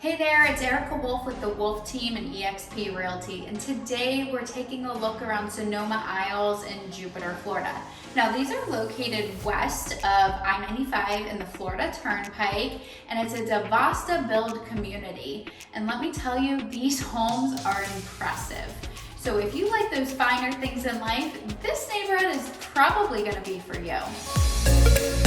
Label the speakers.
Speaker 1: Hey there, it's Wolfe with the Wolfe team and eXp Realty, and today we're taking a look around Sonoma Isles in Jupiter, Florida. Now these are located west of I-95 in the Florida Turnpike, and it's a DiVosta build community. And let me tell you, these homes are impressive. So if you like those finer things in life, this neighborhood is probably gonna be for you.